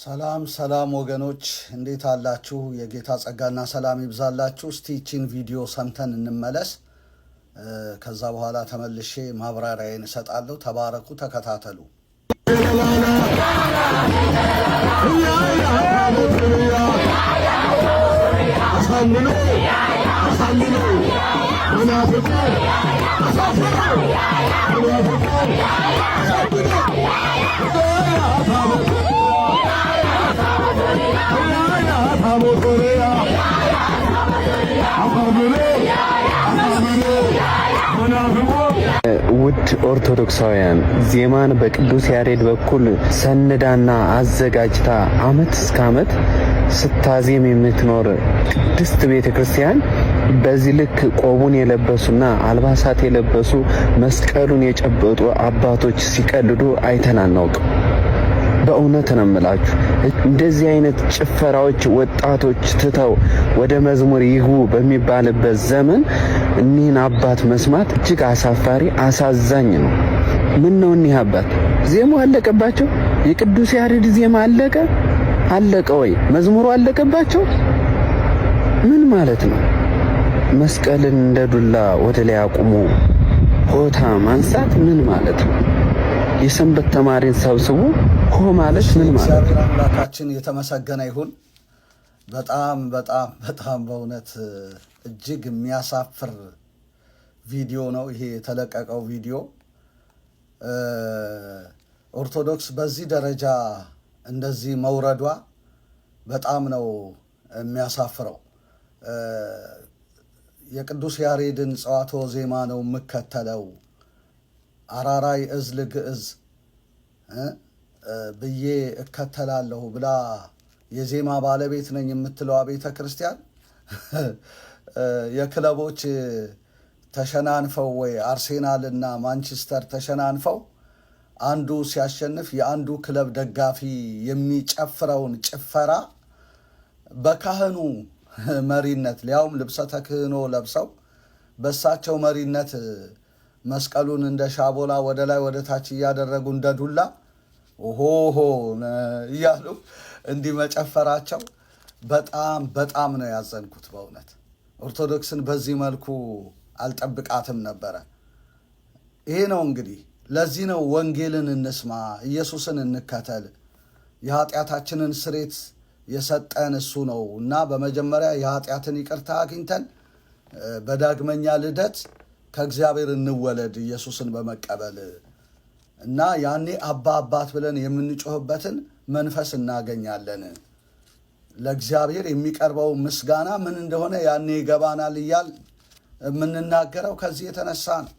ሰላም ሰላም ወገኖች እንዴት አላችሁ? የጌታ ጸጋና ሰላም ይብዛላችሁ። እስቲ እቺን ቪዲዮ ሰምተን እንመለስ። ከዛ በኋላ ተመልሼ ማብራሪያዬን እሰጣለሁ። ተባረኩ፣ ተከታተሉ። ውድ ኦርቶዶክሳውያን ዜማን በቅዱስ ያሬድ በኩል ሰንዳና አዘጋጅታ ዓመት እስከ ዓመት ስታዜም የምትኖር ቅድስት ቤተክርስቲያን በዚህ ልክ ቆቡን የለበሱና አልባሳት የለበሱ መስቀሉን የጨበጡ አባቶች ሲቀልዱ አይተን አናውቅም። በእውነት ነው የምላችሁ። እንደዚህ አይነት ጭፈራዎች ወጣቶች ትተው ወደ መዝሙር ይግቡ በሚባልበት ዘመን እኒህን አባት መስማት እጅግ አሳፋሪ አሳዛኝ ነው። ምን ነው እኒህ አባት ዜማው አለቀባቸው? የቅዱስ ያሬድ ዜማ አለቀ ወይ? መዝሙሩ አለቀባቸው? ምን ማለት ነው? መስቀልን እንደ ዱላ ወደ ላይ አቁሞ ሆታ ማንሳት ምን ማለት ነው? የሰንበት ተማሪን ሰብስቡ ሆ ማለት ምን ማለት ነው? እግዚአብሔር አምላካችን የተመሰገነ ይሁን። በጣም በጣም በጣም በእውነት እጅግ የሚያሳፍር ቪዲዮ ነው ይሄ የተለቀቀው ቪዲዮ። ኦርቶዶክስ በዚህ ደረጃ እንደዚህ መውረዷ በጣም ነው የሚያሳፍረው። የቅዱስ ያሬድን ጸዋትወ ዜማ ነው የምከተለው፣ አራራይ እዝል ግዕዝ ብዬ እከተላለሁ ብላ የዜማ ባለቤት ነኝ የምትለዋ ቤተ ክርስቲያን የክለቦች ተሸናንፈው ወይ አርሴናል እና ማንቸስተር ተሸናንፈው አንዱ ሲያሸንፍ የአንዱ ክለብ ደጋፊ የሚጨፍረውን ጭፈራ በካህኑ መሪነት ሊያውም ልብሰ ተክህኖ ለብሰው በሳቸው መሪነት መስቀሉን እንደ ሻቦላ ወደ ላይ ወደ ታች እያደረጉ እንደ ዱላ ኦሆሆ እያሉ እንዲህ መጨፈራቸው በጣም በጣም ነው ያዘንኩት። በእውነት ኦርቶዶክስን በዚህ መልኩ አልጠብቃትም ነበረ። ይሄ ነው እንግዲህ፣ ለዚህ ነው ወንጌልን እንስማ፣ ኢየሱስን እንከተል፣ የኃጢአታችንን ስሬት የሰጠን እሱ ነው እና በመጀመሪያ የኃጢአትን ይቅርታ አግኝተን በዳግመኛ ልደት ከእግዚአብሔር እንወለድ ኢየሱስን በመቀበል እና ያኔ አባ አባት ብለን የምንጮህበትን መንፈስ እናገኛለን። ለእግዚአብሔር የሚቀርበው ምስጋና ምን እንደሆነ ያኔ ይገባናል እያል የምንናገረው ከዚህ የተነሳ ነው።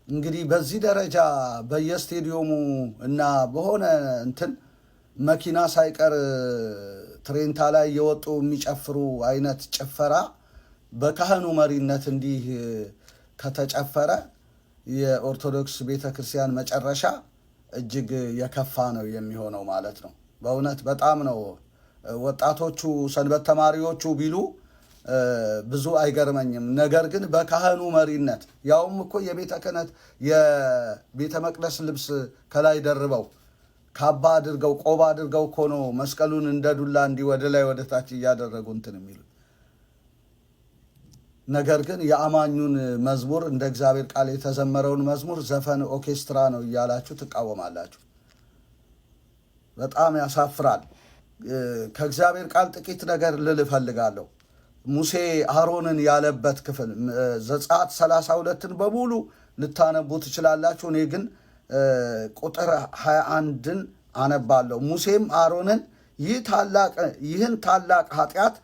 እንግዲህ በዚህ ደረጃ በየስቴዲየሙ እና በሆነ እንትን መኪና ሳይቀር ትሬንታ ላይ የወጡ የሚጨፍሩ አይነት ጭፈራ በካህኑ መሪነት እንዲህ ከተጨፈረ የኦርቶዶክስ ቤተክርስቲያን መጨረሻ እጅግ የከፋ ነው የሚሆነው ማለት ነው። በእውነት በጣም ነው። ወጣቶቹ ሰንበት ተማሪዎቹ ቢሉ ብዙ አይገርመኝም። ነገር ግን በካህኑ መሪነት ያውም እኮ የቤተ ክህነት የቤተ መቅደስ ልብስ ከላይ ደርበው ካባ አድርገው ቆባ አድርገው እኮ ነው መስቀሉን እንደ ዱላ እንዲህ ወደ ላይ ወደ ታች እያደረጉ እንትን የሚሉ። ነገር ግን የአማኙን መዝሙር እንደ እግዚአብሔር ቃል የተዘመረውን መዝሙር ዘፈን ኦርኬስትራ ነው እያላችሁ ትቃወማላችሁ። በጣም ያሳፍራል። ከእግዚአብሔር ቃል ጥቂት ነገር ልል እፈልጋለሁ። ሙሴ አሮንን ያለበት ክፍል ዘጸአት 32ን በሙሉ ልታነቡ ትችላላችሁ። እኔ ግን ቁጥር 21ን አነባለሁ። ሙሴም አሮንን ይህን ታላቅ ኃጢአት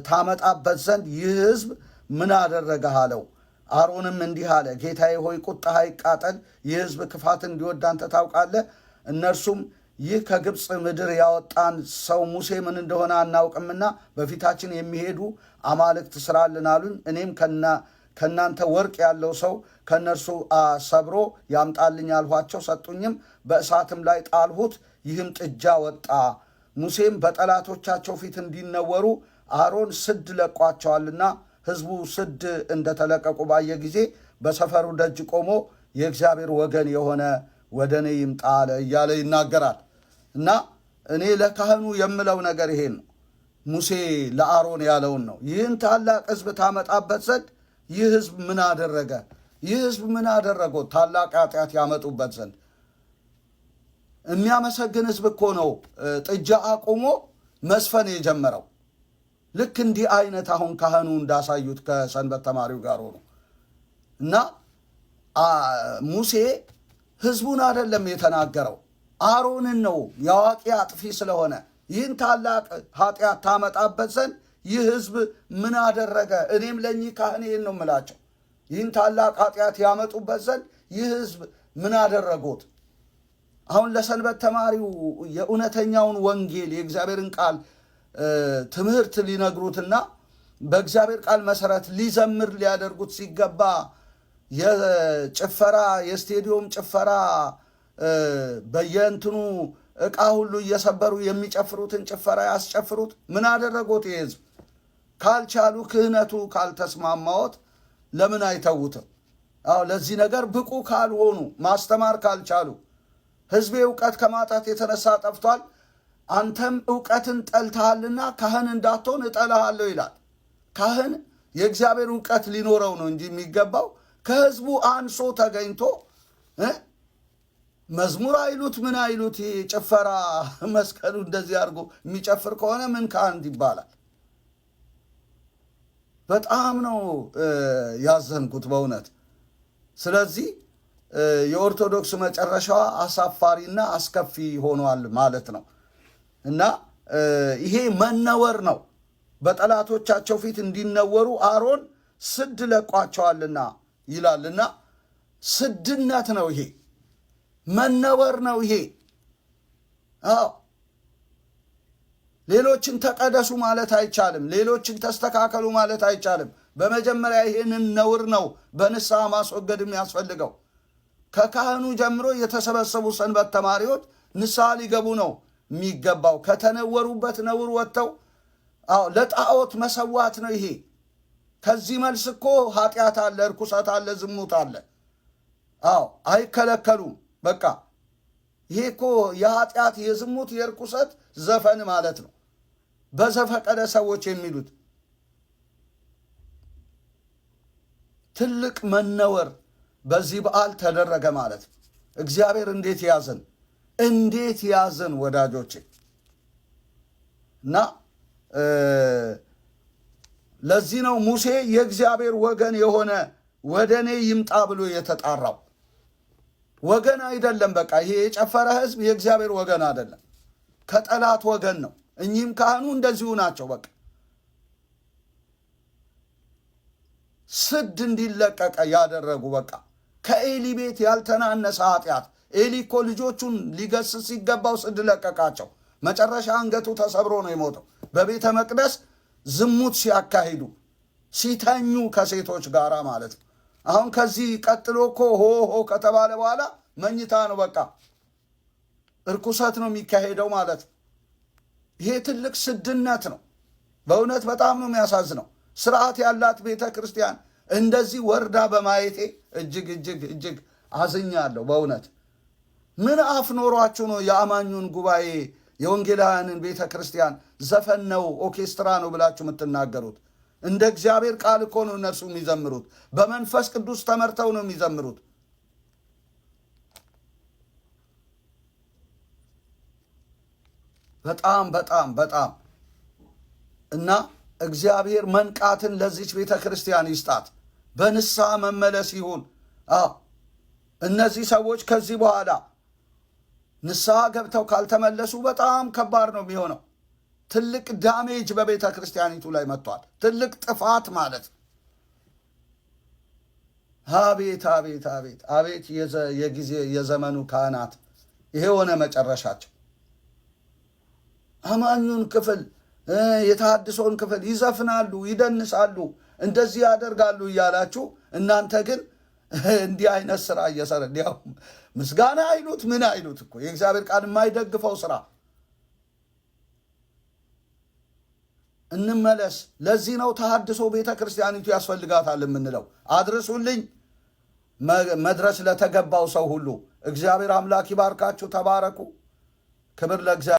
ታመጣበት ዘንድ ይህ ሕዝብ ምን አደረገህ አለው። አሮንም እንዲህ አለ፣ ጌታዬ ሆይ ቁጣህ አይቃጠል፣ ይህ ሕዝብ ክፋት እንዲወድ አንተ ታውቃለህ። እነርሱም ይህ ከግብፅ ምድር ያወጣን ሰው ሙሴ ምን እንደሆነ አናውቅምና በፊታችን የሚሄዱ አማልክት ስራልን አሉኝ። እኔም ከእናንተ ወርቅ ያለው ሰው ከእነርሱ ሰብሮ ያምጣልኝ አልኋቸው። ሰጡኝም፣ በእሳትም ላይ ጣልሁት፣ ይህም ጥጃ ወጣ። ሙሴም በጠላቶቻቸው ፊት እንዲነወሩ አሮን ስድ ለቋቸዋልና ሕዝቡ ስድ እንደተለቀቁ ባየ ጊዜ በሰፈሩ ደጅ ቆሞ የእግዚአብሔር ወገን የሆነ ወደ እኔ ይምጣ አለ እያለ ይናገራል። እና እኔ ለካህኑ የምለው ነገር ይሄን ነው። ሙሴ ለአሮን ያለውን ነው። ይህን ታላቅ ሕዝብ ታመጣበት ዘንድ ይህ ሕዝብ ምን አደረገ? ይህ ሕዝብ ምን አደረገው? ታላቅ ኃጢአት ያመጡበት ዘንድ። የሚያመሰግን ሕዝብ እኮ ነው ጥጃ አቁሞ መስፈን የጀመረው። ልክ እንዲህ አይነት አሁን ካህኑ እንዳሳዩት ከሰንበት ተማሪው ጋር ሆኖ እና ሙሴ ሕዝቡን አይደለም የተናገረው፣ አሮንን ነው። የአዋቂ አጥፊ ስለሆነ ይህን ታላቅ ኃጢአት ታመጣበት ዘንድ ይህ ሕዝብ ምን አደረገ? እኔም ለእኚህ ካህን ይህን ነው የምላቸው። ይህን ታላቅ ኃጢአት ያመጡበት ዘንድ ይህ ሕዝብ ምን አደረጉት? አሁን ለሰንበት ተማሪው የእውነተኛውን ወንጌል የእግዚአብሔርን ቃል ትምህርት ሊነግሩትና በእግዚአብሔር ቃል መሰረት ሊዘምር ሊያደርጉት ሲገባ የጭፈራ የስቴዲዮም ጭፈራ በየእንትኑ ዕቃ ሁሉ እየሰበሩ የሚጨፍሩትን ጭፈራ ያስጨፍሩት። ምን አደረጉት? ይህ ሕዝብ ካልቻሉ ክህነቱ ካልተስማማዎት ለምን አይተውትም? ለዚህ ነገር ብቁ ካልሆኑ ማስተማር ካልቻሉ ሕዝቤ እውቀት ከማጣት የተነሳ ጠፍቷል። አንተም እውቀትን ጠልተሃልና ካህን እንዳትሆን እጠልሃለሁ ይላል። ካህን የእግዚአብሔር እውቀት ሊኖረው ነው እንጂ የሚገባው ከሕዝቡ አንሶ ተገኝቶ መዝሙር አይሉት ምን አይሉት ጭፈራ መስቀሉ እንደዚህ አድርጎ የሚጨፍር ከሆነ ምን ካህን ይባላል? በጣም ነው ያዘንኩት በእውነት። ስለዚህ የኦርቶዶክስ መጨረሻዋ አሳፋሪና አስከፊ ሆኗል ማለት ነው እና ይሄ መነወር ነው። በጠላቶቻቸው ፊት እንዲነወሩ አሮን ስድ ለቋቸዋልና ይላልና ስድነት ነው ይሄ፣ መነወር ነው ይሄ። ሌሎችን ተቀደሱ ማለት አይቻልም። ሌሎችን ተስተካከሉ ማለት አይቻልም። በመጀመሪያ ይሄንን ነውር ነው በንስሐ ማስወገድ የሚያስፈልገው። ከካህኑ ጀምሮ የተሰበሰቡ ሰንበት ተማሪዎች ንስሐ ሊገቡ ነው የሚገባው። ከተነወሩበት ነውር ወጥተው ለጣዖት መሰዋት ነው ይሄ። ከዚህ መልስ እኮ ኃጢአት አለ፣ እርኩሰት አለ፣ ዝሙት አለ። አይከለከሉም። በቃ ይሄ እኮ የኃጢአት የዝሙት የእርኩሰት ዘፈን ማለት ነው። በዘፈቀደ ሰዎች የሚሉት ትልቅ መነወር በዚህ በዓል ተደረገ ማለት ነው። እግዚአብሔር እንዴት ያዘን፣ እንዴት ያዘን ወዳጆቼ። እና ለዚህ ነው ሙሴ የእግዚአብሔር ወገን የሆነ ወደ እኔ ይምጣ ብሎ የተጣራው። ወገን አይደለም። በቃ ይሄ የጨፈረ ሕዝብ የእግዚአብሔር ወገን አይደለም፣ ከጠላት ወገን ነው። እኚህም ካህኑ እንደዚሁ ናቸው። በቃ ስድ እንዲለቀቀ ያደረጉ በቃ ከኤሊ ቤት ያልተናነሰ ኃጢአት። ኤሊ እኮ ልጆቹን ሊገስጽ ሲገባው ስድ ለቀቃቸው። መጨረሻ አንገቱ ተሰብሮ ነው የሞተው። በቤተ መቅደስ ዝሙት ሲያካሂዱ ሲተኙ ከሴቶች ጋር ማለት ነው። አሁን ከዚህ ቀጥሎ እኮ ሆ ከተባለ በኋላ መኝታ ነው። በቃ እርኩሰት ነው የሚካሄደው ማለት ነው። ይሄ ትልቅ ስድነት ነው። በእውነት በጣም ነው የሚያሳዝነው። ስርዓት ያላት ቤተ ክርስቲያን እንደዚህ ወርዳ በማየቴ እጅግ እጅግ እጅግ አዝኛለሁ። በእውነት ምን አፍ ኖሯችሁ ነው የአማኙን ጉባኤ የወንጌላውያንን ቤተ ክርስቲያን ዘፈን ነው ኦርኬስትራ ነው ብላችሁ የምትናገሩት? እንደ እግዚአብሔር ቃል እኮ ነው እነርሱ የሚዘምሩት። በመንፈስ ቅዱስ ተመርተው ነው የሚዘምሩት። በጣም በጣም በጣም እና እግዚአብሔር መንቃትን ለዚች ቤተ ክርስቲያን ይስጣት። በንስሐ መመለስ ይሁን። እነዚህ ሰዎች ከዚህ በኋላ ንስሐ ገብተው ካልተመለሱ በጣም ከባድ ነው የሚሆነው። ትልቅ ዳሜጅ በቤተ ክርስቲያኒቱ ላይ መጥቷል። ትልቅ ጥፋት ማለት ነው። አቤት አቤት አቤት አቤት! የጊዜ የዘመኑ ካህናት ይሄ ሆነ መጨረሻቸው። አማኙን ክፍል የተሐድሶውን ክፍል ይዘፍናሉ፣ ይደንሳሉ፣ እንደዚህ ያደርጋሉ እያላችሁ እናንተ ግን እንዲህ አይነት ስራ እየሰራ እንዲያው ምስጋና አይሉት ምን አይሉት እኮ የእግዚአብሔር ቃል የማይደግፈው ስራ። እንመለስ። ለዚህ ነው ተሐድሶ ቤተ ክርስቲያኒቱ ያስፈልጋታል የምንለው። አድርሱልኝ መድረስ ለተገባው ሰው ሁሉ። እግዚአብሔር አምላክ ይባርካችሁ። ተባረኩ። ክብር ለእግዚአብሔር።